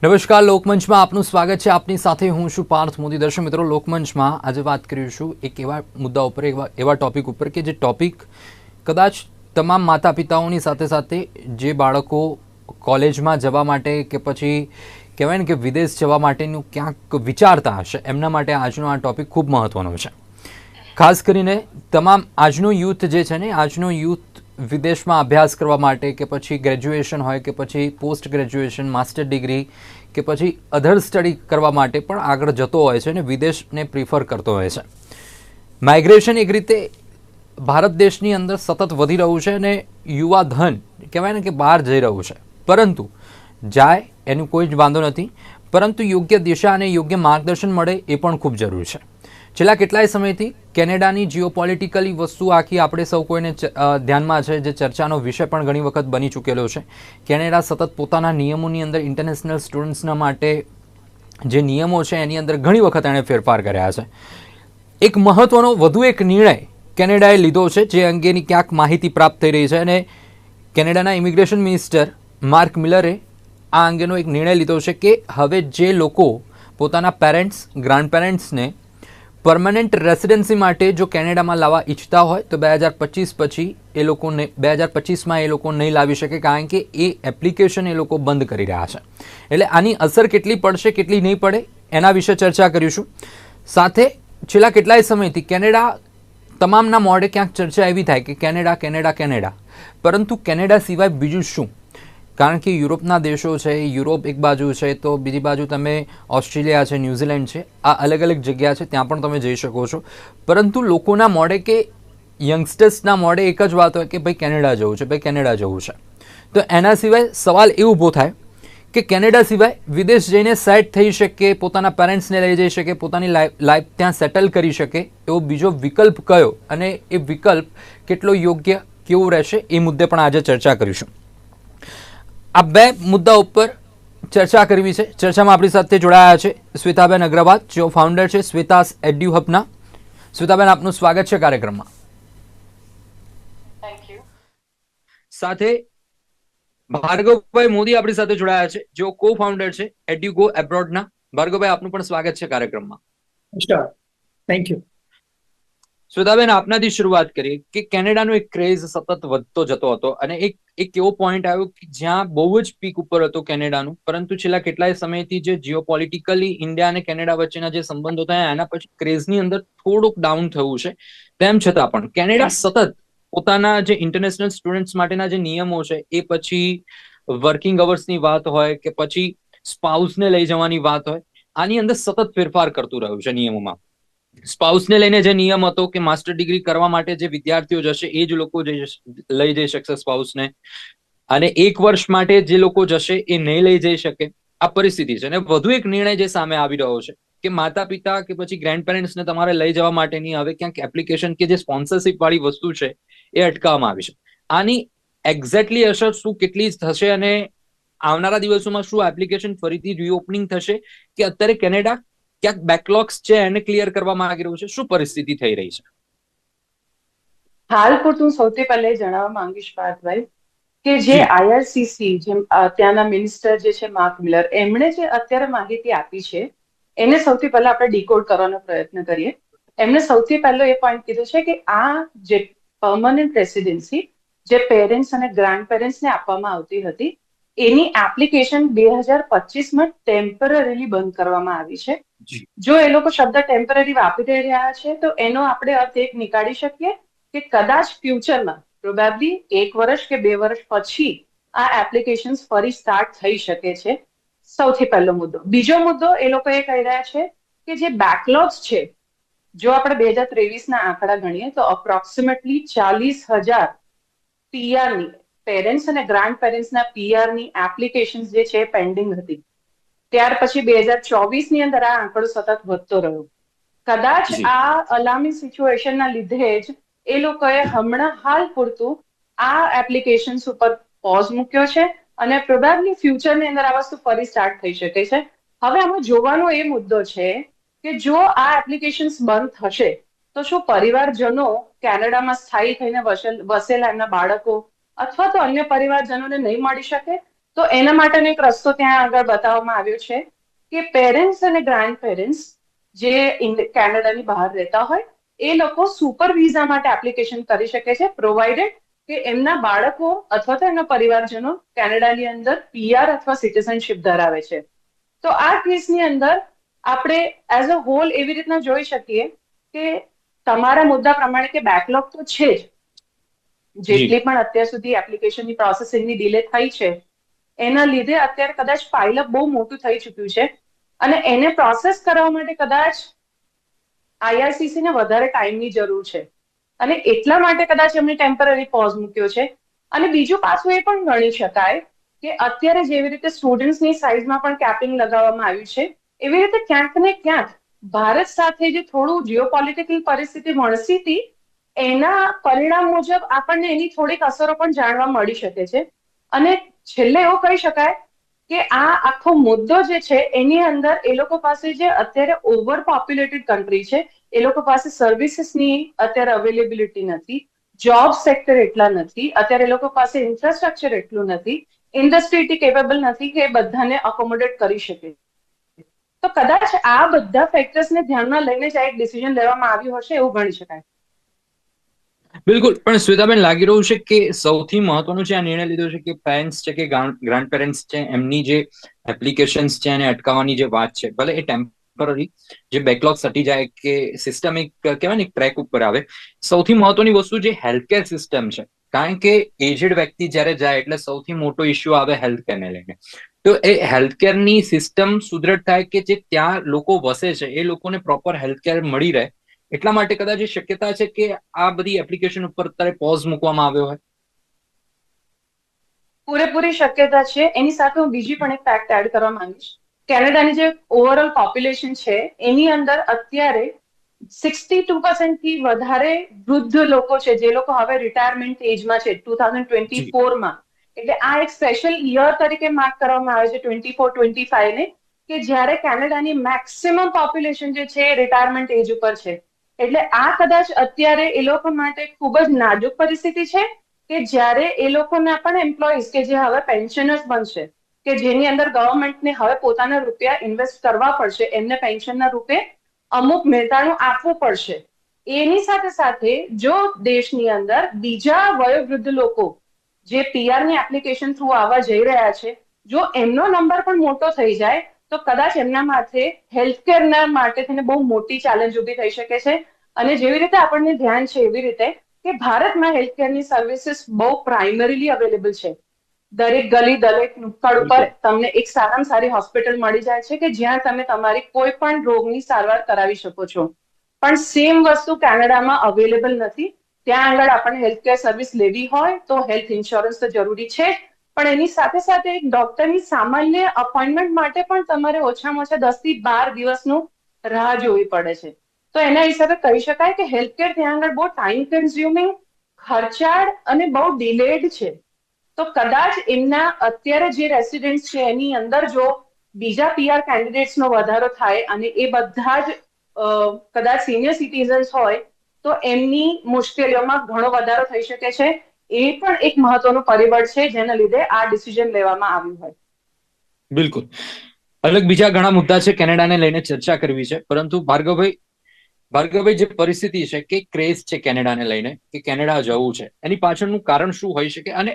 નમસ્કાર, લોકમંચમાં આપનું સ્વાગત છે. આપની સાથે હું છું પાર્થ મોદી. દર્શક મિત્રો, લોકમંચમાં આજે વાત કરીશું એક એવા મુદ્દા ઉપર, એવા ટોપિક ઉપર કે જે ટોપિક કદાચ તમામ માતા પિતાઓની સાથે સાથે જે બાળકો કોલેજમાં જવા માટે કે પછી કહેવાય ને કે વિદેશ જવા માટેનું ક્યાંક વિચારતા હશે એમના માટે આજનો આ ટોપિક ખૂબ મહત્ત્વનો છે. ખાસ કરીને તમામ આજનો યુથ જે છે ને, આજનો યુથ વિદેશમાં અભ્યાસ કરવા માટે કે પછી ગ્રેજ્યુએશન હોય કે પછી પોસ્ટ ગ્રેજ્યુએશન, માસ્ટર ડિગ્રી કે પછી અધર સ્ટડી કરવા માટે પણ આગળ જતો હોય છે અને વિદેશને પ્રિફર કરતો હોય છે. માઇગ્રેશન એક રીતે ભારત દેશની અંદર સતત વધી રહ્યું છે અને યુવા ધન કહેવાય ને કે બહાર જઈ રહ્યું છે. પરંતુ જાય એનું કોઈ જ વાંધો નથી, પરંતુ યોગ્ય દિશા અને યોગ્ય માર્ગદર્શન મળે એ પણ ખૂબ જરૂરી છે. છેલ્લા કેટલાય સમયથી કેનેડાની જીઓપોલિટિકલી વસ્તુ આખી આપણે સૌ કોઈને ધ્યાનમાં છે, જે ચર્ચાનો વિષય પણ ઘણી વખત બની ચૂકેલો છે. કેનેડા સતત પોતાના નિયમોની અંદર ઇન્ટરનેશનલ સ્ટુડન્ટ્સના માટે જે નિયમો છે એની અંદર ઘણી વખત એણે ફેરફાર કર્યા છે. એક મહત્ત્વનો વધુ એક નિર્ણય કેનેડાએ લીધો છે, જે અંગેની ક્યાંક માહિતી પ્રાપ્ત થઈ રહી છે અને કેનેડાના ઇમિગ્રેશન મિનિસ્ટર માર્ક મિલરે આ અંગેનો એક નિર્ણય લીધો છે કે હવે જે લોકો પોતાના પેરેન્ટ્સ, ગ્રાન્ડ પેરેન્ટ્સને પરમનન્ટ રેસિડેન્સી માટે જો કેનેડામાં લાવવા ઈચ્છતા હોય તો 2025 પછી એ લોકોને 2025માં એ લોકો નહીં લાવી શકે, કારણ કે એ એપ્લિકેશન એ લોકો બંધ કરી રહ્યા છે. એટલે આની અસર કેટલી પડશે, કેટલી નહીં પડે એના વિશે ચર્ચા કરીશું. સાથે છેલ્લા કેટલાય સમયથી કેનેડા તમામના મોઢે ક્યાંક ચર્ચા એવી થાય કે કેનેડા કેનેડા કેનેડા, પરંતુ કેનેડા સિવાય બીજું શું? કારણ કે યુરોપના દેશો છે, યુરોપ એક બાજુ છે તો બીજી બાજુ તમે ઓસ્ટ્રેલિયા છે, ન્યૂઝીલેન્ડ છે, આ અલગ અલગ જગ્યા છે, ત્યાં પણ તમે જઈ શકો છો. પરંતુ લોકોના મોઢે કે યંગસ્ટર્સના મોઢે એક જ વાત હોય કે ભાઈ કેનેડા જવું છે, ભાઈ કેનેડા જવું છે. તો એના સિવાય સવાલ એ ઊભો થાય કે કેનેડા સિવાય વિદેશ જઈને સેટ થઈ શકે, પોતાના પેરેન્ટ્સને લઈ જઈ શકે, પોતાની લાઈફ ત્યાં સેટલ કરી શકે એવો બીજો વિકલ્પ કયો, અને એ વિકલ્પ કેટલો યોગ્ય, કેવું રહેશે, એ મુદ્દે પણ આજે ચર્ચા કરીશું. આ બે મુદ્દા ઉપર ચર્ચા કરવી છે. ચર્ચામાં આપણી સાથે જોડાયા છે શ્વેતાબેન અગ્રવાલ, જેઓ ફાઉન્ડર છે શ્વેતાસ એડ્યુ હબના. શ્વેતાબેન, આપનું સ્વાગત છે કાર્યક્રમમાં. Thank you. સાથે ભાર્ગવભાઈ મોદી આપણી સાથે જોડાયા છે, જેઓ કો ફાઉન્ડર છે એડ્યુગો એબ્રોડના. ભાર્ગવભાઈ, આપનું પણ સ્વાગત છે કાર્યક્રમમાં. Thank you. શ્વેતાબેન, આપનાથી શરૂઆત કરીએ કે કેનેડાનો એક ક્રેઝ સતત વધતો જતો હતો અને એક એવો પોઈન્ટ આવ્યો કે જ્યાં બહુ જ પીક ઉપર હતો કેનેડાનું, પરંતુ છેલ્લા કેટલાય સમયથી જે જીઓપોલિટિકલી ઇન્ડિયા અને કેનેડા વચ્ચેના જે સંબંધો થયા એના પછી ક્રેઝની અંદર થોડુંક ડાઉન થયું છે. તેમ છતાં પણ કેનેડા સતત પોતાના જે ઇન્ટરનેશનલ સ્ટુડન્ટ્સ માટેના જે નિયમો છે, એ પછી વર્કિંગ અવર્સની વાત હોય કે પછી સ્પાઉસને લઈ જવાની વાત હોય, આની અંદર સતત ફેરફાર કરતું રહ્યું છે નિયમોમાં. સ્પાઉસને લઈને જે નિયમ હતો કે માસ્ટર ડિગ્રી કરવા માટે જે વિદ્યાર્થીઓ જશે એ જ લોકો લઈ જઈ શકશે સ્પાઉસને, અને 1 વર્ષ માટે જે લોકો જશે એ નહીં લઈ જઈ શકે. આ પરિસ્થિતિ છે. અને વધુ એક નિર્ણય જે સામે આવી રહ્યો છે કે માતા પિતા કે પછી ગ્રેન્ડ પેરેન્ટ્સને તમારે લઈ જવા માટેની હવે ક્યાંક એપ્લિકેશન કે જે સ્પોન્સરશિપ વાળી વસ્તુ છે એ અટકાવવામાં આવી છે. આની એક્ઝેક્ટલી અસર શું, કેટલી થશે, અને આવનારા દિવસોમાં શું એપ્લિકેશન ફરીથી રીઓપનિંગ થશે કે અત્યારે કેનેડા ક્યાંક બેકલોગ્સ છે એને ક્લિયર કરવા માંગી રહ્યું છે? શું પરિસ્થિતિ થઈ રહી છે હાલ પૂરતું સૌથી પહેલા જણાવવા માંગીશ પાર્થભાઈ કે જે આઈઆરસીસી, જેમ ત્યાંના મિનિસ્ટર જે છે માર્ક મિલર, એમણે જે અત્યારે માહિતી આપી છે એને સૌથી પહેલા આપણે ડીકોડ કરવાનો પ્રયત્ન કરીએ. એમણે સૌથી પહેલો એ પોઈન્ટ કીધો છે કે આ જે પરમનન્ટ રેસિડેન્સી જે પેરેન્ટ્સ અને ગ્રાન્ડ પેરેન્ટ્સને આપવામાં આવતી હતી એની એપ્લિકેશન 2025માં ટેમ્પરરીલી બંધ કરવામાં આવી છે. જો એ લોકો શબ્દ ટેમ્પરરી વાપરી રહ્યા છે તો એનો આપણે અર્થ એક નીકાળી શકીએ કે કદાચ ફ્યુચરમાં પ્રોબેબલી 1 વર્ષ કે 2 વર્ષ પછી આ એપ્લિકેશન ફરી સ્ટાર્ટ થઈ શકે છે. સૌથી પહેલો મુદ્દો. બીજો મુદ્દો એ લોકો એ કહી રહ્યા છે કે જે બેકલોગ્સ છે, જો આપણે 2023ના આંકડા ગણીએ તો અપ્રોક્સિમેટલી 40,000 પીઆરની, પેરેન્ટ્સ અને ગ્રાન્ડ પેરેન્ટ્સના પીઆરની એપ્લિકેશન જે છે પેન્ડિંગ હતી. ત્યાર પછી 2024ની અંદર આ આંકડો સતત વધતો રહ્યો. કદાચ આ અલાર્મિંગ સિચ્યુએશનના લીધે જ એ લોકોએ હમણાં હાલ પૂરતું આ એપ્લિકેશન્સ ઉપર પોઝ મૂક્યો છે અને પ્રોબેબલી ફ્યુચરની અંદર આ વસ્તુ ફરી સ્ટાર્ટ થઈ શકે છે. હવે આમાં જોવાનો એ મુદ્દો છે કે જો આ એપ્લિકેશન્સ બંધ થશે તો શું પરિવારજનો કેનેડામાં સ્થાયી થઈને વસેલા એમના બાળકો અથવા તો અન્ય પરિવારજનોને નહીં મળી શકે? તો એના માટેનો એક રસ્તો ત્યાં આગળ બતાવવામાં આવ્યો છે કે પેરેન્ટ્સ અને ગ્રાન્ડ પેરેન્ટ્સ જે કેનેડાની બહાર રહેતા હોય એ લોકો સુપર વિઝા માટે એપ્લિકેશન કરી શકે છે, પ્રોવાઇડેડ કે એમના બાળકો અથવા તો એમના પરિવારજનો કેનેડાની અંદર પીઆર અથવા સિટીઝનશિપ ધરાવે છે. તો આ કેસની અંદર આપણે એઝ અ હોલ એવી રીતના જોઈ શકીએ કે તમારા મુદ્દા પ્રમાણે કે બેકલોગ તો છે જ, જી જેટલી પણ અત્યાર સુધી એપ્લિકેશનની પ્રોસેસિંગની ડિલે થઈ છે એના લીધે અત્યારે કદાચ પાઇલઅપ બહુ મોટું થઈ ચૂક્યું છે અને એને પ્રોસેસ કરવા માટે કદાચ આઈઆરસીસી ને વધારે ટાઈમની જરૂર છે અને એટલા માટે કદાચ એમણે ટેમ્પરરી પોઝ મૂક્યો છે. અને બીજું પાછું એ પણ ગણી શકાય કે અત્યારે જેવી રીતે સ્ટુડન્ટ્સની સાઇઝમાં પણ કેપિંગ લગાવવામાં આવ્યું છે, એવી રીતે ક્યાંક ને ક્યાંક ભારત સાથે જે થોડું જીઓપોલિટિકલ પરિસ્થિતિ વણસી હતી એના પરિણામ મુજબ આપણને એની થોડીક અસરો પણ જાણવા મળી શકે છે. અને છેલ્લે એવું કહી શકાય કે આ આખો મુદ્દો જે છે એની અંદર એ લોકો પાસે જે અત્યારે ઓવર પોપ્યુલેટેડ કન્ટ્રી છે એ લોકો પાસે સર્વિસીસની અત્યારે અવેલેબિલિટી નથી, જોબ સેક્ટર એટલા નથી, અત્યારે એ લોકો પાસે ઇન્ફ્રાસ્ટ્રક્ચર એટલું નથી, ઇન્ડસ્ટ્રી એટલી કેપેબલ નથી કે બધાને અકોમોડેટ કરી શકે. તો કદાચ આ બધા ફેક્ટર્સને ધ્યાનમાં લઈને જ આ એક ડિસિઝન લેવામાં આવ્યું હશે એવું ગણી શકાય. બિલકુલ, પણ શ્વેતાબેન લાગી રહ્યું છે કે સૌથી મહત્વનું છે આ નિર્ણય લીધો છે કે પેરેન્ટ્સ છે કે ગ્રાન્ડ પેરેન્ટ્સ છે એમની જે એપ્લિકેશન્સ છે એને અટકાવવાની જે વાત છે, ભલે એ ટેમ્પરરી જે બેકલોગ સટી જાય કે સિસ્ટમ એક કહેવાય ને ટ્રેક ઉપર આવે. સૌથી મહત્વની વસ્તુ જે હેલ્થકેર સિસ્ટમ છે, કારણ કે એજડ વ્યક્તિ જ્યારે જાય એટલે સૌથી મોટો ઇસ્યુ આવે હેલ્થકેરને લઈને. તો એ હેલ્થકેરની સિસ્ટમ સુદ્રઢ થાય કે જે ત્યાં લોકો વસે છે એ લોકોને પ્રોપર હેલ્થકેર મળી રહે, એટલા માટે કદાચ એ શક્યતા છે કે આ બધી એપ્લિકેશન ઉપર અત્યારે પોઝ મૂકવામાં આવ્યો હોય. પૂરેપૂરી શક્યતા છે. એની સાથે હું બીજી પણ એક ફેક્ટ એડ કરવા માંગીશ. કેનેડાની જે ઓવરઓલ પોપ્યુલેશન છે એની અંદર અત્યારે 62% થી વધારે વૃદ્ધ લોકો છે જે લોકો હવે રિટાયરમેન્ટ એજમાં છે 2024માં. એટલે આ એક સ્પેશિયલ યર તરીકે માર્ક કરવામાં આવે છે 24-25 ને, કે જ્યારે કેનેડાની મેક્સિમમ પોપ્યુલેશન જે છે રિટાયરમેન્ટ એજ ઉપર છે. એટલે આ કદાચ અત્યારે એ લોકો માટે ખૂબ જ નાજુક પરિસ્થિતિ છે કે જ્યારે એ લોકોના પણ એમ્પ્લોઈઝ કે જે હવે પેન્શનર્સ બનશે, કે જેની અંદર ગવર્મેન્ટને હવે પોતાના રૂપિયા ઇન્વેસ્ટ કરવા પડશે, એમને પેન્શનના રૂપે અમુક મહેતાણું આપવું પડશે. એની સાથે સાથે જો દેશની અંદર બીજા વયોવૃદ્ધ લોકો જે પીઆરની એપ્લિકેશન થ્રુ આવવા જઈ રહ્યા છે, જો એમનો નંબર પણ મોટો થઈ જાય તો કદાચ એમના માથે હેલ્થકેરના માટે થઈને બહુ મોટી ચેલેન્જ ઊભી થઈ શકે છે. અને જેવી રીતે આપણને ધ્યાન છે એવી રીતે કે ભારતમાં હેલ્થકેરની સર્વિસીસ બહુ પ્રાઇમરીલી અવેલેબલ છે. દરેક ગલી દરેક નુક્કડ ઉપર તમને એક સારામાં સારી હોસ્પિટલ મળી જાય છે કે જ્યાં તમે તમારી કોઈ પણ રોગની સારવાર કરાવી શકો છો. પણ સેમ વસ્તુ કેનેડામાં અવેલેબલ નથી. ત્યાં આગળ આપણને હેલ્થકેર સર્વિસ લેવી હોય તો હેલ્થ ઇન્સ્યોરન્સ તો જરૂરી છે, પણ એની સાથે સાથે એક ડોક્ટરની સામાન્ય અપોઇન્ટમેન્ટ માટે પણ તમારે ઓછામાં ઓછા 10 થી 12 દિવસનું રાહ જોવી પડે છે. તો એના હિસાબે કહી શકાય કે હેલ્થકેર ત્યાં આગળ બહુ ટાઈમ કન્ઝ્યુમિંગ, ખર્ચાળ અને બહુ ડિલેડ છે. તો કદાચ એમના અત્યારે જે રેસિડેન્ટ્સ છે એની અંદર જો બીજા પીઆર કેન્ડિડેટ્સનો વધારો થાય અને એ બધા જ કદાચ સિનિયર સિટીઝન્સ હોય તો એમની મુશ્કેલીઓમાં ઘણો વધારો થઈ શકે છે. એ પણ એક મહત્વનું પરિબળ છે જેના લીધે આ ડિસિઝન લેવામાં આવ્યું હોય. બિલકુલ. અલગ બીજા ઘણા મુદ્દા છે કેનેડાને લઈને ચર્ચા કરવી છે, પરંતુ ભાર્ગવભાઈ જે પરિસ્થિતિ છે કે ક્રેઝ છે કેનેડાને લઈને કે કેનેડા જવું છે, એની પાછળનું કારણ શું હોઈ શકે? અને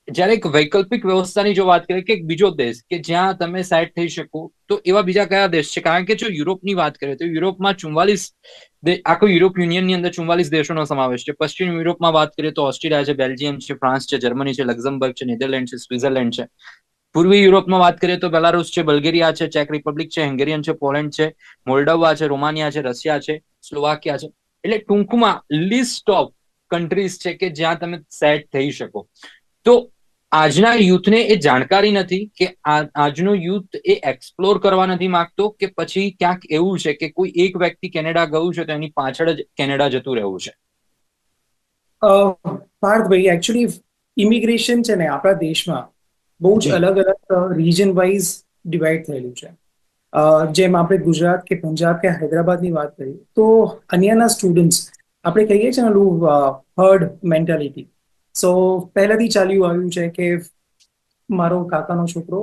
જ્યારે એક વૈકલ્પિક વ્યવસ્થાની જો વાત કરીએ કે એક બીજો દેશ કે જ્યાં તમે સેટ થઈ શકો, તો એવા બીજા કયા દેશ છે? કારણ કે જો યુરોપની વાત કરીએ તો યુરોપમાં 44 આખો યુરોપ યુનિયનની અંદર 44 દેશોનો સમાવેશ છે. પશ્ચિમ યુરોપમાં વાત કરીએ તો ઓસ્ટ્રેલિયા છે, બેલ્જિયમ છે, ફ્રાન્સ છે, જર્મની છે, લક્ઝમબર્ગ છે, નેધરલેન્ડ છે, સ્વિટ્ઝરલેન્ડ છે. પૂર્વી યુરોપમાં વાત કરીએ તો બેલારુસ છે, બલ્ગેરિયા છે, ચેક રિપબ્લિક છે, હંગેરિયન છે, પોલેન્ડ છે, મોલ્ડોવા છે, રોમાનિયા છે, રશિયા છે, સ્લોવાકિયા છે. એટલે ટૂંકમાં લિસ્ટ ઓફ કન્ટ્રીઝ છે કે જ્યાં તમે સેટ થઈ શકો. તો આજના યુથને એ જાણકારી નથી કે આજનો યુથ એ એક્સપ્લોર કરવા નથી માંગતો, કે પછી ક્યાંક એવું છે કે કોઈ એક વ્યક્તિ કેનેડા ગયું છે તો એની પાછળ જ કેનેડા જતું રહેવું છે? પાર્થભાઈ, એકચ્યુઅલી ઇમિગ્રેશન છે ને આપણા દેશમાં બહુ જ અલગ અલગ રીજન વાઇઝ ડિવાઈડ થયેલું છે. જેમ આપણે ગુજરાત કે પંજાબ કે હૈદરાબાદની વાત કરીએ તો અહીંયાના સ્ટુડન્ટ્સ આપણે કહીએ છીએ ને હર્ડ મેન્ટાલિટી. સો પહેલાથી ચાલ્યું આવ્યું છે કે મારો કાકાનો છોકરો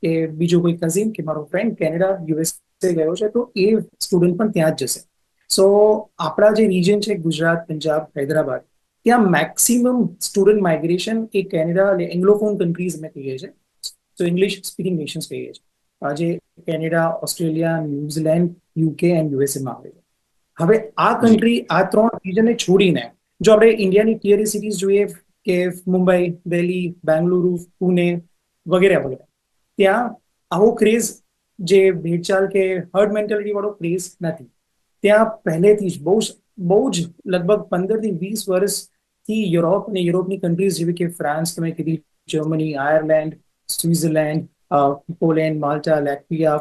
કે બીજો કોઈ કઝિન કે મારો ફ્રેન્ડ કેનેડા યુએસએ ગયો છે તો એ સ્ટુડન્ટ પણ ત્યાં જ જશે. સો આપણા જે રિજન છે ગુજરાત, પંજાબ, હૈદરાબાદ, ત્યાં મેક્સિમમ સ્ટુડન્ટ માઇગ્રેશન એ કેનેડા અને એંગ્લોફોન કન્ટ્રીઝ અમે કહીએ છીએ, તો ઇંગ્લિશ સ્પીકિંગ નેશન્સ કહીએ છીએ. આજે Canada, Australia, New Zealand, UK and USA માં આવે છે. હવે આ કન્ટ્રી, આ 3 રિજનને છોડીને જો આપણે ઇન્ડિયાની ટિયર સિટીઝ જોઈએ કે મુંબઈ, દિલ્હી, બેંગલુરુ, પુણે વગેરે વગેરે, ત્યાં આવો ક્રેઝ, જે ભેડચાલ કે હર્ડ મેન્ટાલિટી વાળો ક્રેઝ નથી. ત્યાં પહેલેથી જ બહુ જ લગભગ 15 થી 20 વર્ષથી યુરોપ અને યુરોપની કન્ટ્રીઝ જેવી કે ફ્રાન્સ, તમે કીધી, જર્મની, આયર્લેન્ડ, સ્વિટ્ઝરલેન્ડ, પોલેન્ડ, માલ્ટા, લેટવિયા,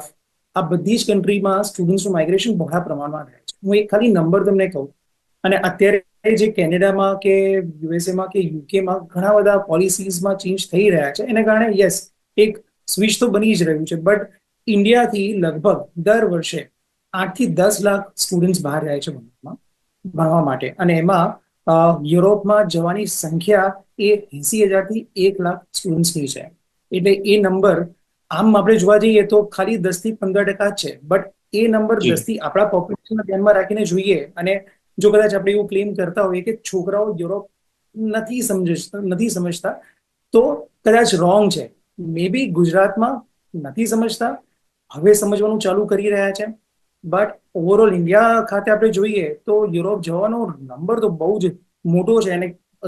આ બધી જ કન્ટ્રીમાં સ્ટુડન્ટ્સનું માઇગ્રેશન બહોળા પ્રમાણમાં રહે છે. હું એક ખાલી નંબર તમને કહું, અને અત્યારે જે કેનેડામાં કે યુએસએમાં કે યુકેમાં ઘણા બધા પોલિસીઝમાં ચેન્જ થઈ રહ્યા છે, એને કારણે યસ એક સ્વિચ તો બની જ રહ્યું છે. બટ ઇન્ડિયાથી લગભગ દર વર્ષે 8 થી 10 લાખ સ્ટુડન્ટ્સ બહાર જાય છે ભણવા માટે, અને એમાં યુરોપમાં જવાની સંખ્યા એ 80,000 થી 1 લાખ સ્ટુડન્ટ્સની છે. એટલે એ નંબર આમ આપણે જોવા જઈએ તો ખાલી 10 થી 15% જ છે, બટ એ નંબર 10 થી આપણા પોપ્યુલેશનને ધ્યાનમાં રાખીને જોઈએ, અને જો કદાચ આપણે એવું ક્લેમ કરતા હોઈએ કે છોકરાઓ યુરોપ નથી સમજતા, તો કદાચ રોંગ છે. મે બી ગુજરાતમાં નથી સમજતા, હવે સમજવાનું ચાલુ કરી રહ્યા છે, બટ ઓવરઓલ ઇન્ડિયા ખાતે આપણે જોઈએ તો યુરોપ જવાનો નંબર તો બહુ જ મોટો છે. અને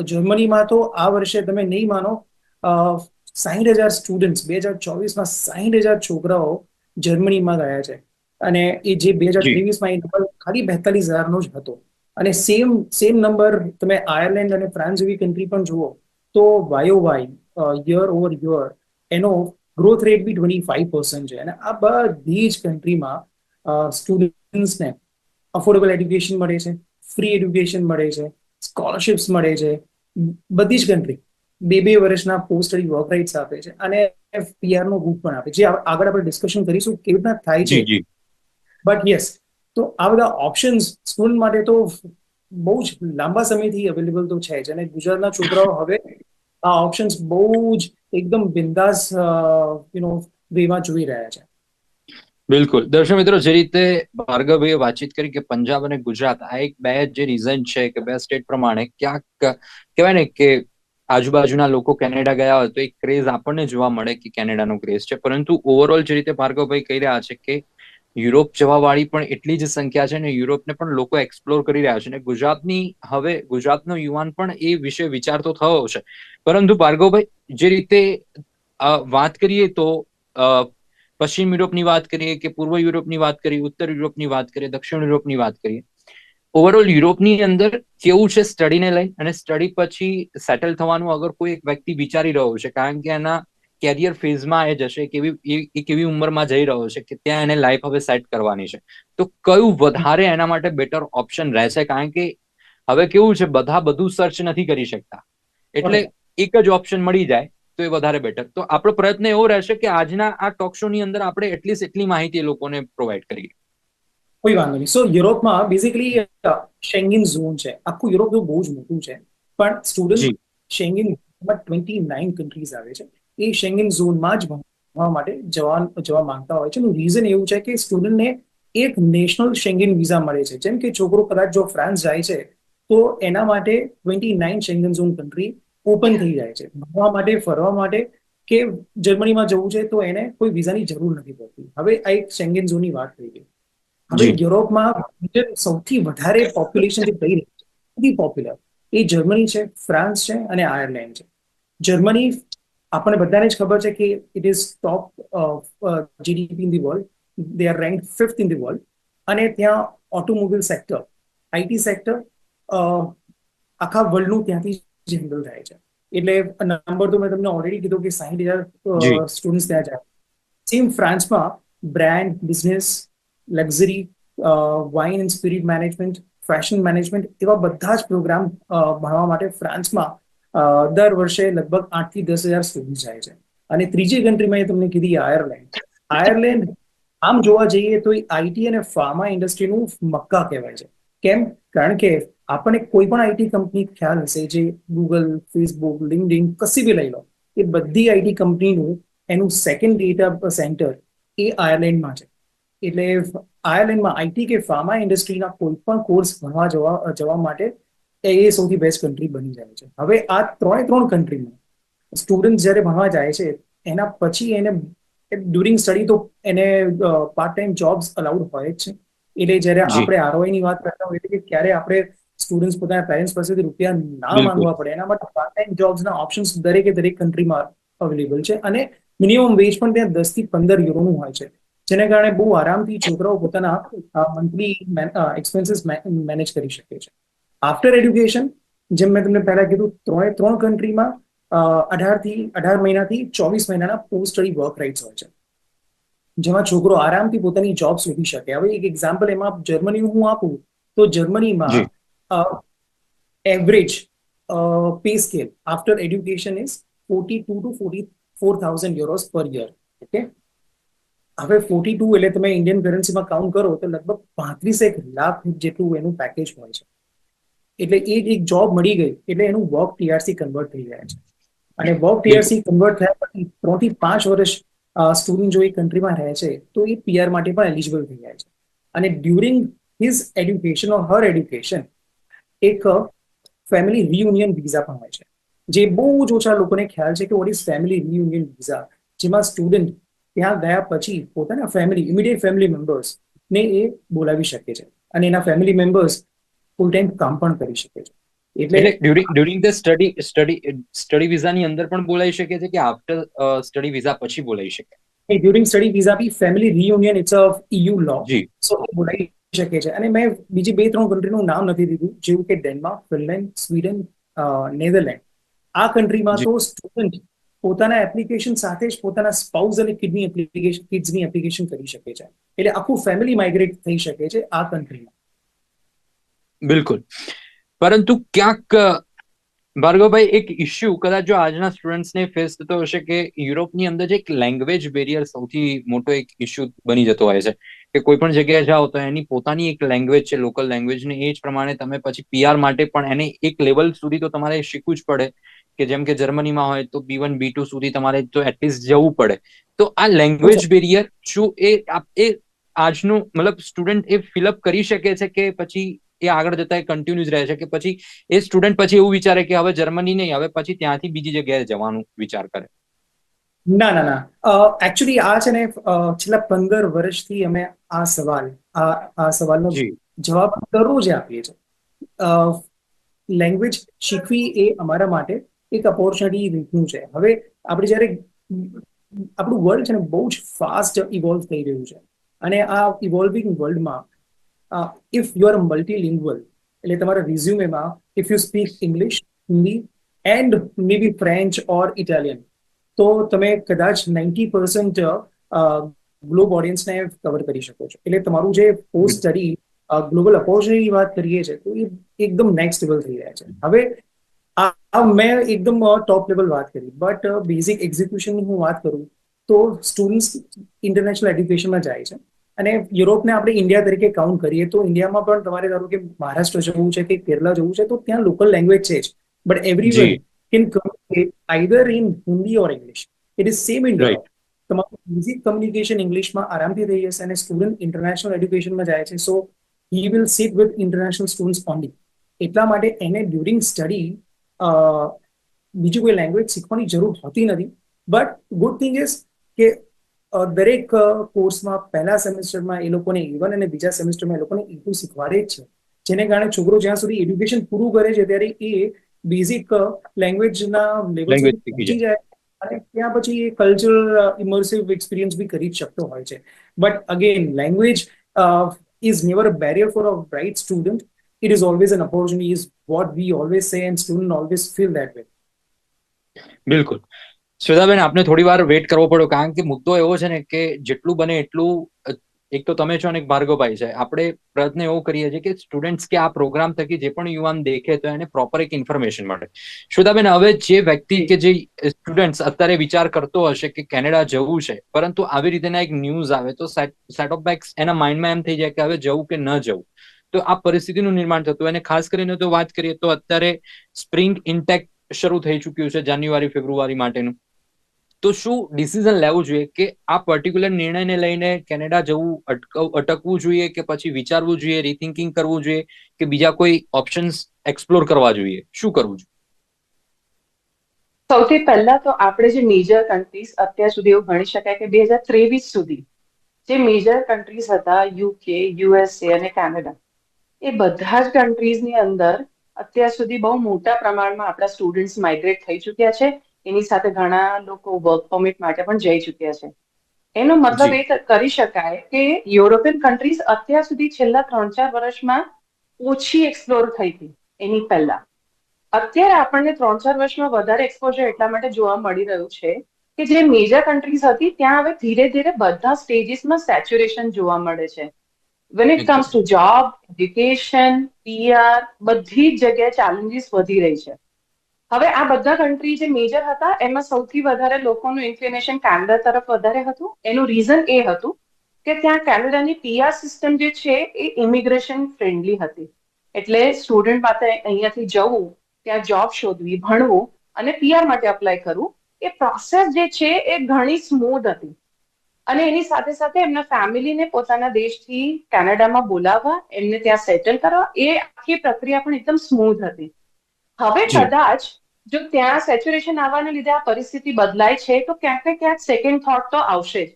જર્મનીમાં તો આ વર્ષે તમે નહીં માનો, 60,000 સ્ટુડન્ટ્સ 2024માં 60,000 છોકરાઓ જર્મનીમાં ગયા છે, અને એ જે 2023માં એ નંબર ખાલી 42,000નો જ હતો. અને સેમ નંબર તમે આયર્લેન્ડ અને ફ્રાન્સ જેવી કન્ટ્રી પણ જુઓ તો વાય યર ઓવર યર એનો ગ્રોથ રેટ બી 25% છે. અને આ બધી જ કન્ટ્રીમાં સ્ટુડન્ટ્સને અફોર્ડેબલ એડ્યુકેશન મળે છે, ફ્રી એડ્યુકેશન મળે છે, સ્કોલરશિપ્સ મળે છે. બધી જ કન્ટ્રી 2 વર્ષના પોસ્ટ સ્ટડી વર્ક રાઇટ્સ આપે છે, અને પીઆર નો રૂટ પણ આપે છે, જે આગળ આપણે ડિસ્કશન કરીશું કેવી રીતના થાય છે. બટ યસ, તો આ બધા ઓપ્શન્સ સ્ટુડન્ટ માટે તો બહુ જ લાંબા સમયથી અવેલેબલ તો છે જ, અને ગુજરાતના છોકરાઓ હવે આ ઓપ્શન્સ બહુ જ એકદમ બિંદાસ વેમાં જોઈ રહ્યા છે. બિલકુલ. દર્શક મિત્રો, જે રીતે ભાર્ગવભાઈએ વાતચીત કરી કે પંજાબ અને ગુજરાત આ બે જે રીઝન છે કે બે સ્ટેટ પ્રમાણે ક્યાંક કહેવાય ને કે આજુબાજુના લોકો કેનેડા ગયા હોય તો એક ક્રેઝ આપણને જોવા મળે કે કેનેડાનો ક્રેઝ છે, પરંતુ ઓવરઓલ જે રીતે ભાર્ગવભાઈ કહી રહ્યા છે કે યુરોપ જવા વાળી પણ એટલી જ સંખ્યા છે, અને યુરોપને પણ લોકો એક્સપ્લોર કરી રહ્યા છે, અને ગુજરાતનો યુવાન પણ એ વિશે વિચારતો થયો છે. પરંતુ ભાર્ગવભાઈ, જે રીતે વાત કરીએ તો પશ્ચિમ યુરોપની વાત કરીએ કે પૂર્વ યુરોપની વાત કરીએ, ઉત્તર યુરોપની વાત કરીએ, દક્ષિણ યુરોપની વાત કરીએ, ઓવરઓલ યુરોપની અંદર કેવું છે સ્ટડીને લઈ, અને સ્ટડી પછી સેટલ થવાનું અગર કોઈ એક વ્યક્તિ વિચારી રહ્યો છે, કારણ કે એના કેરિયર ફેઝમાં એ જશે, કેવી ઉંમરમાં જઈ રહ્યો છે કે ત્યાં એને લાઈફ હવે સેટ કરવાની છે, તો કયું વધારે એના માટે બેટર ઓપ્શન રહેશે? કારણ કે હવે કેવું છે, બધા બધું સર્ચ નથી કરી શકતા, એટલે એક જ ઓપ્શન મળી જાય તો એ વધારે બેટર. તો આપણો પ્રયત્ન એવો રહેશે કે આજના આ ટોક શો ની અંદર આપણે એટલીસ્ટ એટલી માહિતી એ લોકોને પ્રોવાઈડ કરીએ. કોઈ વાંધો નહીં. સો યુરોપમાં બેઝિકલી શેંગેન ઝોન છે. આખું યુરોપ તો બહુ જ મોટું છે, પણ સ્ટુડન્ટ શેંગેન 29 કન્ટ્રીઝ આવે છે, એ શેંગેન ઝોનમાં જ ભણવા માટે જવા માંગતા હોય છે. એનું રીઝન એવું છે કે સ્ટુડન્ટને એક નેશનલ શેંગેન વિઝા મળે છે. જેમ કે છોકરો કદાચ જો ફ્રાન્સ જાય છે તો એના માટે 29 શેંગેન ઝોન કન્ટ્રી ઓપન થઈ જાય છે ભણવા માટે, ફરવા માટે, કે જર્મનીમાં જવું છે તો એને કોઈ વિઝાની જરૂર નથી પડતી. હવે આ એક શેંગેન ઝોનની વાત થઈ ગઈ. હવે યુરોપમાં સૌથી વધારે પોપ્યુલેશન જે થઈ રહી છે, સૌથી પોપ્યુલર, એ જર્મની છે, ફ્રાન્સ છે અને આયર્લેન્ડ છે. જર્મની આપણને બધાને જ ખબર છે કે it is top GDP in the world, they are rank 5th in the world, અને ત્યાં ઓટોમોબાઈલ સેક્ટર, આઈટી સેક્ટર આખા વર્લ્ડનું ત્યાંથી જ હેન્ડલ થાય છે. એટલે નંબર તો મેં તમને ઓલરેડી કીધું કે 60,000 સ્ટુડન્ટ્સ ત્યાં જાય. સેમ ફ્રાન્સમાં brand, business, luxury, wine and spirit management, fashion management, એવા બધા જ પ્રોગ્રામ ભણવા માટે ફ્રાન્સમાં દર વર્ષે લગભગ 8 થી 10,000 સ્ટુડન્ટ જાય છે. અને ત્રીજી કન્ટ્રીમાં એ તમને કીધી આયર્લેન્ડ આમ જોવા જઈએ તો આઈટી અને ફાર્મા ઇન્ડસ્ટ્રીનું મક્કા કહેવાય છે. કેમ? કારણ કે આપણને કોઈ પણ આઈટી કંપની ખ્યાલ હશે, જે ગૂગલ, ફેસબુક, લિંક્ડઇન કશી બી લઈ લો, એ બધી આઈટી કંપનીનું એનું સેકન્ડ ડેટા સેન્ટર એ આયર્લેન્ડમાં છે. એટલે આયર્લેન્ડમાં આઈટી કે ફાર્મા ઇન્ડસ્ટ્રીના કોઈ પણ કોર્સ ભણવા જવા માટે એ સૌથી બેસ્ટ કન્ટ્રી બની જાય છે. હવે આ ત્રણ કન્ટ્રીમાં સ્ટુડન્ટ જ્યારે ભણવા જાય છે એના પછી એને ડ્યુરિંગ સ્ટડી તો એને પાર્ટ ટાઈમ જોબ્સ અલાઉડ હોય જ છે. એટલે જ્યારે આપણે આરઓઆઈ ની વાત કરતા હોઈએ કે ક્યારે આપણે સ્ટુડન્ટ્સ પોતાના પેરેન્ટ્સ પાસેથી રૂપિયા ના માંગવા પડે એના માટે પાર્ટ ટાઈમ જોબ્સના ઓપ્શન્સ દરેક કન્ટ્રીમાં અવેલેબલ છે. અને મિનિમમ વેજ પણ ત્યાં 10 થી 15 યુરોનું હોય છે, જેને કારણે બહુ આરામથી છોકરાઓ પોતાના મંથલી એક્સપેન્સીસ મેનેજ કરી શકે છે. આફ્ટર એડ્યુકેશન, જેમ મેં તમને પહેલા કીધું, ત્રણ કન્ટ્રીમાં 18 મહિનાથી 24 મહિનાના પોસ્ટ સ્ટડી વર્ક રાઇટ્સ હોય છે, જેમાં છોકરો આરામથી પોતાની જોબ શોધી શકે. હવે એક એક્ઝામ્પલ એમાં જર્મનીનું હું આપું તો જર્મનીમાં average pay scale after education is 42 to 44,000 euros પર યર. ઓકે, હવે 42 એટલે તમે ઇન્ડિયન કરન્સીમાં કાઉન્ટ કરો તો લગભગ 35 લાખ જેટલું એનું પેકેજ હોય છે. એટલે એક જોબ મળી ગઈ એટલે એનું વર્ક ટીઆરસી કન્વર્ટ થઈ જાય છે. અને વર્ક ટીઆરસી કન્વર્ટ થયા પછી 3 થી 5 વર્ષ સ્ટુડન્ટ જો એ કન્ટ્રીમાં રહે છે તો એ પીઆર માટે પણ એલિજિબલ થઈ જાય છે. અને ડ્યુરિંગ હિઝ એડ્યુકેશન ઓર હર એડ્યુકેશન એક ફેમિલી રિયુનિયન વિઝા પણ હોય છે, જે બહુ જ ઓછા લોકોને ખ્યાલ છે કે what is family reunion visa, જેમાં સ્ટુડન્ટ ત્યાં ગયા પછી પોતાના ઇમિડિયેટ ફેમિલી મેમ્બર્સ ને એ બોલાવી શકે છે અને એના ફેમિલી મેમ્બર્સ ફૂલ ટાઈમ કામ પણ કરી શકે છે. એટલે ડ્યુરિંગ ધ સ્ટડી વિઝાની અંદર પણ બોલાવી શકે છે કે આફ્ટર સ્ટડી વિઝા પછી બોલાવી શકે? ડ્યુરિંગ સ્ટડી વિઝા બી family reunion it's a EU law, so બોલાવી શકે છે. અને મેં બીજી 2-3 કન્ટ્રીનું નામ નથી દીધું, જેવું કે ડેનમાર્ક, ફિનલેન્ડ, સ્વીડન, નેધરલેન્ડ. આ કન્ટ્રીમાં તો સ્ટુડન્ટ પોતાના એપ્લિકેશન સાથે જ પોતાના સ્પાઉસ અને કિડ્સની એપ્લિકેશન કરી શકે છે. એટલે આખું ફેમિલી માઇગ્રેટ થઈ શકે છે આ કન્ટ્રીમાં. બિલકુલ. પરંતુ ક્યાંક ભાર્ગવભાઈ એક ઇશ્યુ કદાચ જો આજના સ્ટુડન્ટ્સને ફેસ થતો હશે કે યુરોપની અંદર જે એક લેંગ્વેજ બેરિયર સૌથી મોટો એક ઇશ્યુ બની જતો હોય છે કે કોઈ પણ જગ્યાએ જાઓ તો એની પોતાની એક લેંગ્વેજ છે, લોકલ લેંગ્વેજ, ને એ જ પ્રમાણે તમે પછી પીઆર માટે પણ એને એક લેવલ સુધી તો તમારે શીખવું જ પડે કે જેમ કે જર્મનીમાં હોય તો B1 B2 સુધી તમારે તો એટલીસ્ટ જવું પડે. તો આ લેંગ્વેજ બેરિયર શું એ આજનું મતલબ સ્ટુડન્ટ એ ફિલઅપ કરી શકે છે કે પછી એ આગળ જતા કન્ટિન્યુ રહે છે કે પછી એ સ્ટુડન્ટ પછી એવું વિચારે કે હવે જર્મની નહીં, હવે પછી ત્યાંથી બીજી જગ્યાએ જવાનું વિચાર કરે? ના, એકચ્યુઅલી આ છે ને છેલ્લા 15 વર્ષથી અમે આ સવાલનો જવાબ દરરોજ આપીએ છીએ. લેંગ્વેજ શીખવી એ અમારા માટે એક ઓપોર્ચ્યુનિટી રીતનું છે. હવે આપણે જ્યારે આપણું વર્લ્ડ છે ને બહુ જ ફાસ્ટ ઇવોલ્વ થઈ રહ્યું છે, અને આ ઇવોલ્વિંગ વર્લ્ડમાં ઇફ યુ આર મલ્ટીલિંગ્વલ, એટલે તમારા રિઝ્યુમેમાં if you speak English, Hindi and maybe French or Italian, તો તમે કદાચ 90% ગ્લોબ ઓડિયન્સને કવર કરી શકો છો. એટલે તમારું જે પોસ્ટ સ્ટડી ગ્લોબલ ઓપોર્ચ્યુનિટી વાત કરીએ છીએ તો એ એકદમ નેક્સ્ટ લેવલ થઈ રહ્યા છે. હવે મેં એકદમ ટોપ લેવલ વાત કરી, બટ બેઝિક એક્ઝિક્યુશનની હું વાત કરું તો સ્ટુડન્ટ્સ ઇન્ટરનેશનલ એડ્યુકેશનમાં જાય છે. અને યુરોપને આપણે ઇન્ડિયા તરીકે કાઉન્ટ કરીએ તો ઇન્ડિયામાં પણ તમારે ધારો કે મહારાષ્ટ્ર જવું છે કે કેરલા જવું છે તો ત્યાં લોકલ લેંગ્વેજ છે જ, but everyone can communicate either in Hindi or English. It is same in Europe. તમારું બેઝિક કમ્યુનિકેશન ઇંગ્લિશમાં આરામથી થઈ જશે. અને સ્ટુડન્ટ ઇન્ટરનેશનલ એડ્યુકેશનમાં જાય છે, so he will sit with international students only. એટલા માટે એને ડ્યુરિંગ સ્ટડી બીજી કોઈ લેંગ્વેજ શીખવાની જરૂર હોતી નથી. બટ ગુડ થિંગ ઇઝ કે દરેક કોર્સમાં પહેલા સેમેસ્ટરમાં એ લોકોને E1 અને બીજા સેમેસ્ટરમાં એ લોકોને E2 શીખવાડે જ છે, જેને કારણે છોકરો જ્યાં સુધી એડ્યુકેશન પૂરું કરે છે ત્યારે એ બેઝિક લેંગ્વેજના લેવલ સુધી પહોંચી જાય અને ત્યાં પછી એ કલ્ચરલ ઇમર્સિવ એક્સપિરિયન્સ બી કરી જ શકતો હોય છે. But again, language is never a barrier for a bright student. It is always an opportunity, is what we always say, and students always feel that way. બિલકુલ. શ્વેતાબેન, આપને થોડી વાર વેટ કરવો પડ્યો કારણ કે મુદ્દો એવો છે ને કે જેટલું બને એટલું, એક તો તમે છો અને એક ભાર્ગવભાઈ છે, આપણે પ્રયત્ન એવો કરીએ છીએ કે સ્ટુડન્ટ્સ કે આ પ્રોગ્રામ થકી જે પણ યુવાન દેખે તો એને પ્રોપર એક ઇન્ફોર્મેશન મળે. શ્વેતાબેન, હવે જે વ્યક્તિ કે જે સ્ટુડન્ટ્સ અત્યારે વિચાર કરતો હશે કે કેનેડા જવું છે, પરંતુ આવી રીતેના એક ન્યૂઝ આવે તો સેટ ઓફ બેક્સ એના માઇન્ડમાં એમ થઈ જાય કે હવે જવું કે ન જવું. તો આ પરિસ્થિતિનું નિર્માણ થતું, અને ખાસ કરીને તો વાત કરીએ તો અત્યારે સ્પ્રિંગ ઇન્ટેક શરૂ થઈ ચૂક્યું છે જાન્યુઆરી ફેબ્રુઆરી માટેનું. તો શું ડિસિઝન લેવું જોઈએ કે આ પર્ટિક્યુલર નિર્ણયને લઈને કેનેડા જવું અટકવું જોઈએ કે પછી વિચારવું જોઈએ, રીથિંકિંગ કરવું જોઈએ કે બીજા કોઈ ઓપ્શન્સ એક્સપ્લોર કરવા જોઈએ? શું કરવું જોઈએ? સૌથી પહેલા તો આપણે જે મેજર કન્ટ્રીઝ અત્યાર સુધી એવું ગણી શકાય કે 2023 સુધી જે મેજર કન્ટ્રીઝ હતા, યુકે, યુએસએ અને કેનેડા, એ બધા જ કન્ટ્રીઝની અંદર અત્યાર સુધી બહુ મોટા પ્રમાણમાં આપણા સ્ટુડન્ટ્સ માઇગ્રેટ થઈ ચૂક્યા છે. એની સાથે ઘણા લોકો વર્ક પરમિટ માટે પણ જઈ ચૂક્યા છે. એનો મતલબ એ કરી શકાય કે યુરોપિયન કન્ટ્રીઝ અત્યાર સુધી છેલ્લા 3-4 વર્ષમાં ઓછી એક્સપ્લોર થઈ હતી એની પહેલા. અત્યારે આપણને 3-4 વર્ષમાં વધારે એક્સપોઝર એટલા માટે જોવા મળી રહ્યું છે કે જે મેજર કન્ટ્રીઝ હતી ત્યાં હવે ધીરે ધીરે બધા સ્ટેજીસમાં સેચ્યુરેશન જોવા મળે છે. when it comes to job, education, PR, બધી જ જગ્યાએ ચેલેન્જીસ વધી રહી છે. હવે આ બધા કન્ટ્રી જે મેજર હતા એમાં સૌથી વધારે લોકોનું ઇન્ક્લિનેશન કેનેડા તરફ વધારે હતું. એનું રીઝન એ હતું કે ત્યાં કેનેડાની PR સિસ્ટમ જે છે એ ઇમિગ્રેશન ફ્રેન્ડલી હતી. એટલે સ્ટુડન્ટ માટે અહીંયાથી જવું, ત્યાં જોબ શોધવી, ભણવું અને PR માટે અપ્લાય કરવું, એ પ્રોસેસ જે છે એ ઘણી સ્મૂથ હતી. અને એની સાથે સાથે એમના ફેમિલીને પોતાના દેશથી કેનેડામાં બોલાવવા, એમને ત્યાં સેટલ કરવા, એ આખી પ્રક્રિયા પણ એકદમ સ્મૂથ હતી. હવે કદાચ જો ત્યાં સેચ્યુરેશન આવવાને લીધે આ પરિસ્થિતિ બદલાય છે તો ક્યાંક ને ક્યાંક સેકન્ડ થોટ તો આવશે જ.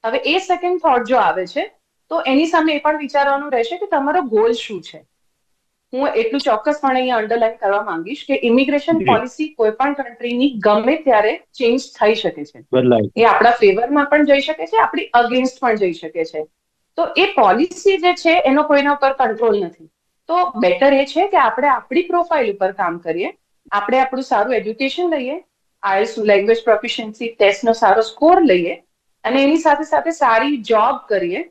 હવે એ સેકન્ડ થોટ જો આવે છે તો એની સામે એ પણ વિચારવાનું રહેશે કે તમારો ગોલ શું છે. હું એટલું ચોક્કસપણે અહીંયા અંડરલાઈન કરવા માંગીશ કે ઇમિગ્રેશન પોલિસી કોઈ પણ કન્ટ્રીની ગમે ત્યારે ચેન્જ થઈ શકે છે. એ આપણા ફેવરમાં પણ જઈ શકે છે, આપણી અગેન્સ્ટ પણ જઈ શકે છે. તો એ પોલિસી જે છે એનો કોઈના ઉપર કંટ્રોલ નથી. તો બેટર એ છે કે આપણે આપણી પ્રોફાઇલ ઉપર કામ કરીએ, આપણે આપણું સારું એજ્યુકેશન લઈએ, આઈએલટીએસ લેંગ્વેજ પ્રોફિશિયન્સી ટેસ્ટનો સારો સ્કોર લઈએ અને એની સાથે સાથે સારી જોબ કરીએ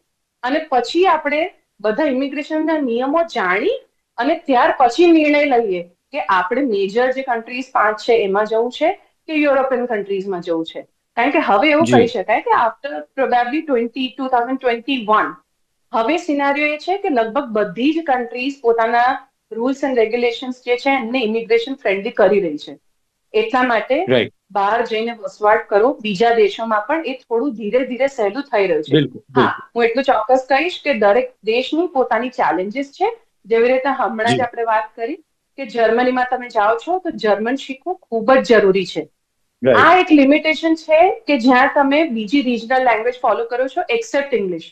અને પછી આપણે બધા ઇમિગ્રેશનના નિયમો જાણી અને ત્યાર પછી નિર્ણય લઈએ કે આપણે મેજર જે કન્ટ્રીઝ 5 છે એમાં જવું છે કે યુરોપિયન કન્ટ્રીઝમાં જવું છે. કારણ કે હવે એવું કહી શકાય કે આફ્ટર પ્રોબેબલી 2021 હવે સિનારીઓ એ છે કે લગભગ બધી જ કન્ટ્રીઝ પોતાના રૂલ્સ એન્ડ રેગ્યુલેશન્સ જે છે એમને ઇમિગ્રેશન ફ્રેન્ડલી કરી રહી છે. એટલા માટે બહાર જઈને વસવાટ કરો બીજા દેશોમાં પણ એ થોડું ધીરે ધીરે સહેલું થઈ રહ્યું છે. હા, હું એટલું ચોક્કસ કહીશ કે દરેક દેશની પોતાની ચેલેન્જીસ છે. જેવી રીતે હમણાં જ આપણે વાત કરી કે જર્મનીમાં તમે જાઓ છો તો જર્મન શીખવું ખૂબ જ જરૂરી છે. આ એક લિમિટેશન છે કે જ્યાં તમે બીજી રિજનલ લેંગ્વેજ ફોલો કરો છો એક્સેપ્ટ ઇંગ્લિશ.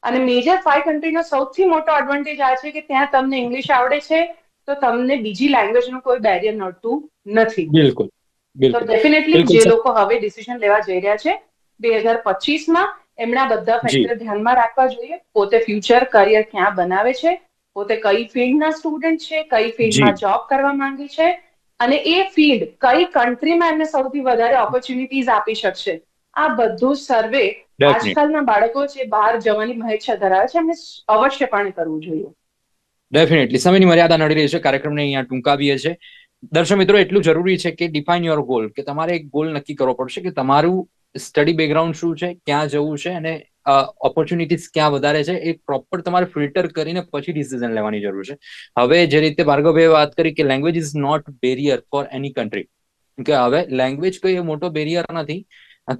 અને મેજર 5 કન્ટ્રીનો સૌથી મોટો એડવાન્ટેજ આ છે કે ત્યાં તમને ઇંગ્લિશ આવડે છે તો તમને બીજી લેંગ્વેજનું કોઈ બેરિયર નડતું નથી. બિલકુલ. તો ડેફિનેટલી જે લોકો હવે ડિસિઝન લેવા જઈ રહ્યા છે 2025માં એમના બધા ફેક્ટર ધ્યાનમાં રાખવા જોઈએ. પોતે ફ્યુચર કરિયર ક્યાં બનાવે છે, પોતે કઈ ફિલ્ડના સ્ટુડન્ટ છે, કઈ ફિલ્ડમાં જોબ કરવા માંગે છે અને એ ફિલ્ડ કઈ કન્ટ્રીમાં એમને સૌથી વધારે ઓપોર્ચ્યુનિટીઝ આપી શકશે. આ બધું સર્વે આજકાલના બાળકો જે બહાર જવાની ઈચ્છા ધરાવે છે એમને અવશ્યપણે કરવું જોઈએ. ડેફિનેટલી. સમયની મર્યાદા નડી રહી છે, કાર્યક્રમને અહીંયા ટૂંકાવીએ છીએ. દર્શક મિત્રો, એટલું જરૂરી છે કે ડિફાઇન યોર ગોલ, કે તમારે એક ગોલ નક્કી કરવો પડશે કે તમારું સ્ટડી બેકગ્રાઉન્ડ શું છે, ક્યાં જવું છે અને ઓપોર્ચ્યુનિટીઝ ક્યાં વધારે છે, એ પ્રોપર તમારે ફિલ્ટર કરીને પછી ડિસિઝન લેવાની જરૂર છે. હવે જે રીતે ભાર્ગવભાઈએ વાત કરી કે language is not barrier for any country, કે હવે લેંગ્વેજ કોઈ મોટો બેરિયર નથી,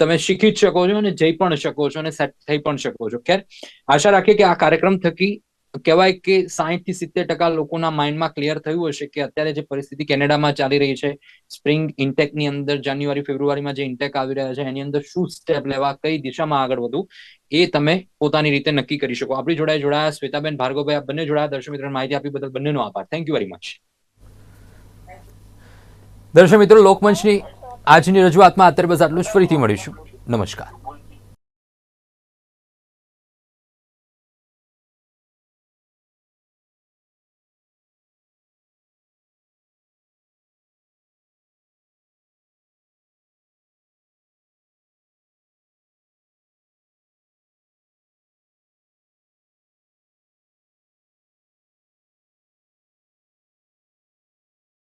તમે શીખી જ શકો છો અને જઈ પણ શકો છો અને સેટ થઈ પણ શકો છો. ખેર, આશા રાખીએ કે આ કાર્યક્રમ થકી કહેવાય કે 60 થી 70% લોકોના માઇન્ડમાં ક્લિયર થયું હશે કે અત્યારે જે પરિસ્થિતિ કેનેડામાં ચાલી રહી છે, સ્પ્રિંગ ઇન્ટેકની અંદર જાન્યુઆરી ફેબ્રુઆરીમાં જે ઇન્ટેક આવી રહ્યા છે એની અંદર શું સ્ટેપ લેવા, કઈ દિશામાં આગળ વધવું, એ તમે પોતાની રીતે નક્કી કરી શકો. આપણી જોડાયા શ્વેતાબેન, ભાર્ગવભાઈ, આ બંને જોડાયા. દર્શક મિત્રોને માહિતી આપી બદલ બંનેનો આભાર. Thank you very much. દર્શક મિત્રો, લોકમંચની આજની રજૂઆતમાં અત્યારે બસ આટલું જ. ફરીથી મળીશું. નમસ્કાર.